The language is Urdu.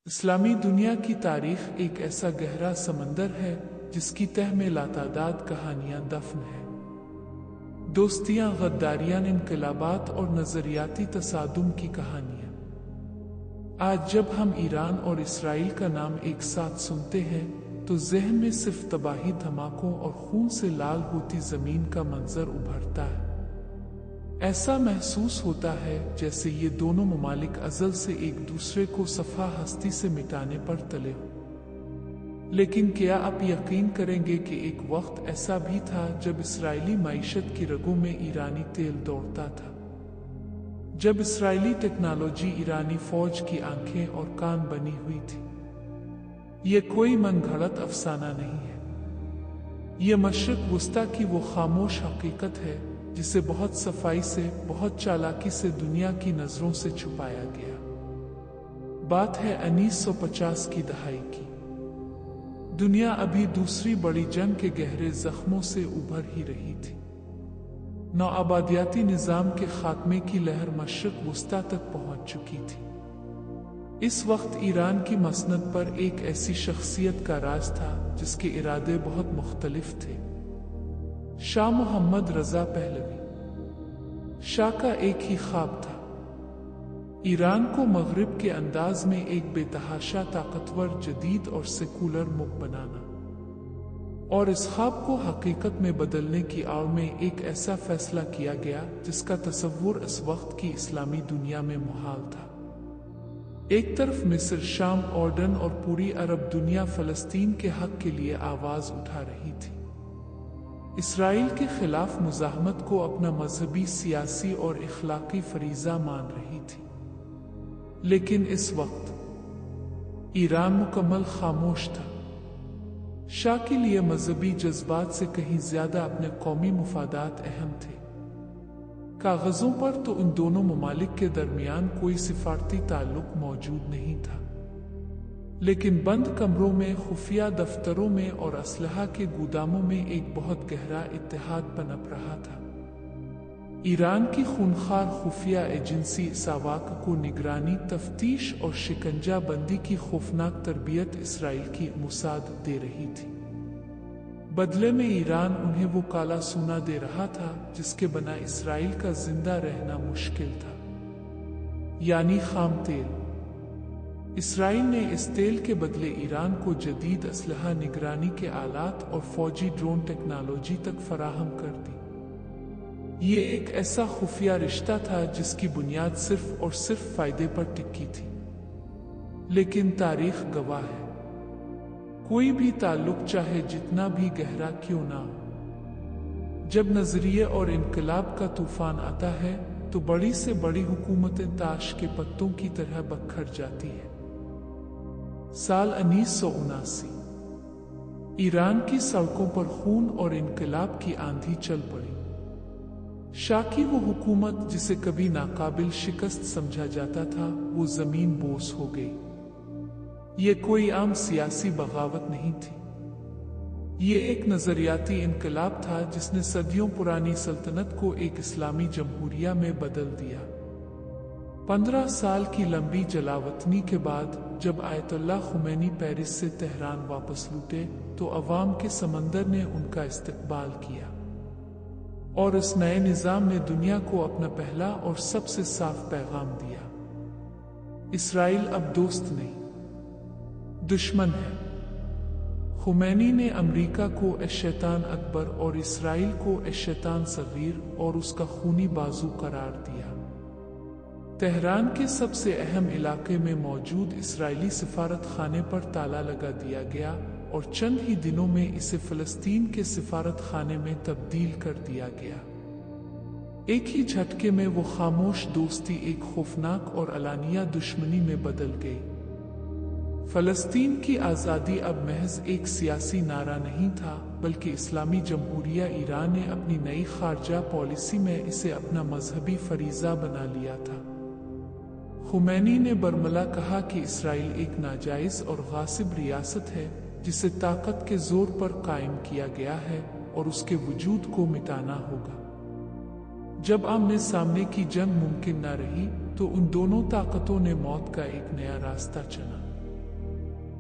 اسلامی دنیا کی تاریخ ایک ایسا گہرا سمندر ہے جس کی تہ میں لاتعداد کہانیاں دفن ہیں۔ دوستیاں، غداریاں، انقلابات اور نظریاتی تصادم کی کہانیاں۔ آج جب ہم ایران اور اسرائیل کا نام ایک ساتھ سنتے ہیں تو ذہن میں صرف تباہی، دھماکوں اور خون سے لال ہوتی زمین کا منظر ابھرتا ہے۔ ایسا محسوس ہوتا ہے جیسے یہ دونوں ممالک ازل سے ایک دوسرے کو صفحہ ہستی سے مٹانے پر تلے ہوں۔ لیکن کیا آپ یقین کریں گے کہ ایک وقت ایسا بھی تھا جب اسرائیلی معیشت کی رگوں میں ایرانی تیل دوڑتا تھا، جب اسرائیلی ٹیکنالوجی ایرانی فوج کی آنکھیں اور کان بنی ہوئی تھی؟ یہ کوئی من گھڑت افسانہ نہیں ہے، یہ مشرق وسطیٰ کی وہ خاموش حقیقت ہے جسے بہت صفائی سے، بہت چالاکی سے دنیا کی نظروں سے چھپایا گیا۔ بات ہے 1950 کی دہائی کی۔ دنیا ابھی دوسری بڑی جنگ کے گہرے زخموں سے ابھر ہی رہی تھی۔ نوآبادیاتی نظام کے خاتمے کی لہر مشرق وسطیٰ تک پہنچ چکی تھی۔ اس وقت ایران کی مسند پر ایک ایسی شخصیت کا راج تھا جس کے ارادے بہت مختلف تھے۔ شاہ محمد رضا پہلوی۔ شاہ کا ایک ہی خواب تھا، ایران کو مغرب کے انداز میں ایک بے تحاشا طاقتور، جدید اور سیکولر ملک بنانا، اور اس خواب کو حقیقت میں بدلنے کی آڑ میں ایک ایسا فیصلہ کیا گیا جس کا تصور اس وقت کی اسلامی دنیا میں محال تھا۔ ایک طرف مصر، شام، اردن اور پوری عرب دنیا فلسطین کے حق کے لیے آواز اٹھا رہی تھی۔ اسرائیل کے خلاف مزاحمت کو اپنا مذہبی، سیاسی اور اخلاقی فریضہ مان رہی تھی۔ لیکن اس وقت ایران مکمل خاموش تھا۔ شاہ کے لیے مذہبی جذبات سے کہیں زیادہ اپنے قومی مفادات اہم تھے۔ کاغذوں پر تو ان دونوں ممالک کے درمیان کوئی سفارتی تعلق موجود نہیں تھا، لیکن بند کمروں میں، خفیہ دفتروں میں اور اسلحہ کے گوداموں میں ایک بہت گہرا اتحاد پنپ رہا تھا۔ ایران کی خونخوار خفیہ ایجنسی ساواک کو نگرانی، تفتیش اور شکنجہ بندی کی خوفناک تربیت اسرائیل کی موساد دے رہی تھی۔ بدلے میں ایران انہیں وہ کالا سونا دے رہا تھا جس کے بنا اسرائیل کا زندہ رہنا مشکل تھا، یعنی خام تیل۔ اسرائیل نے اس تیل کے بدلے ایران کو جدید اسلحہ، نگرانی کے آلات اور فوجی ڈرون ٹیکنالوجی تک فراہم کر دی۔ یہ ایک ایسا خفیہ رشتہ تھا جس کی بنیاد صرف اور صرف فائدے پر ٹکی تھی۔ لیکن تاریخ گواہ ہے، کوئی بھی تعلق چاہے جتنا بھی گہرا کیوں نہ ہو، جب نظریے اور انقلاب کا طوفان آتا ہے تو بڑی سے بڑی حکومتیں تاش کے پتوں کی طرح بکھر جاتی ہیں۔ سال 1979 ایران کی سڑکوں پر خون اور انقلاب کی آندھی چل پڑی۔ شاہ کی وہ حکومت جسے کبھی ناقابل شکست سمجھا جاتا تھا، وہ زمین بوس ہو گئی۔ یہ کوئی عام سیاسی بغاوت نہیں تھی، یہ ایک نظریاتی انقلاب تھا جس نے صدیوں پرانی سلطنت کو ایک اسلامی جمہوریہ میں بدل دیا۔ 15 سال کی لمبی جلاوطنی کے بعد جب آیت اللہ خمینی پیرس سے تہران واپس لوٹے تو عوام کے سمندر نے ان کا استقبال کیا، اور اس نئے نظام نے دنیا کو اپنا پہلا اور سب سے صاف پیغام دیا: اسرائیل اب دوست نہیں، دشمن ہے۔ خمینی نے امریکہ کو اے شیطان اکبر اور اسرائیل کو اے شیطان صغیر اور اس کا خونی بازو قرار دیا۔ تہران کے سب سے اہم علاقے میں موجود اسرائیلی سفارت خانے پر تالا لگا دیا گیا اور چند ہی دنوں میں اسے فلسطین کے سفارت خانے میں تبدیل کر دیا گیا۔ ایک ہی جھٹکے میں وہ خاموش دوستی ایک خوفناک اور علانیہ دشمنی میں بدل گئی۔ فلسطین کی آزادی اب محض ایک سیاسی نعرہ نہیں تھا، بلکہ اسلامی جمہوریہ ایران نے اپنی نئی خارجہ پالیسی میں اسے اپنا مذہبی فریضہ بنا لیا تھا۔ خمینی نے برملا کہا کہ اسرائیل ایک ناجائز اور غاصب ریاست ہے جسے طاقت کے زور پر قائم کیا گیا ہے اور اس کے وجود کو مٹانا ہوگا۔ جب آمنے سامنے کی جنگ ممکن نہ رہی تو ان دونوں طاقتوں نے موت کا ایک نیا راستہ چنا۔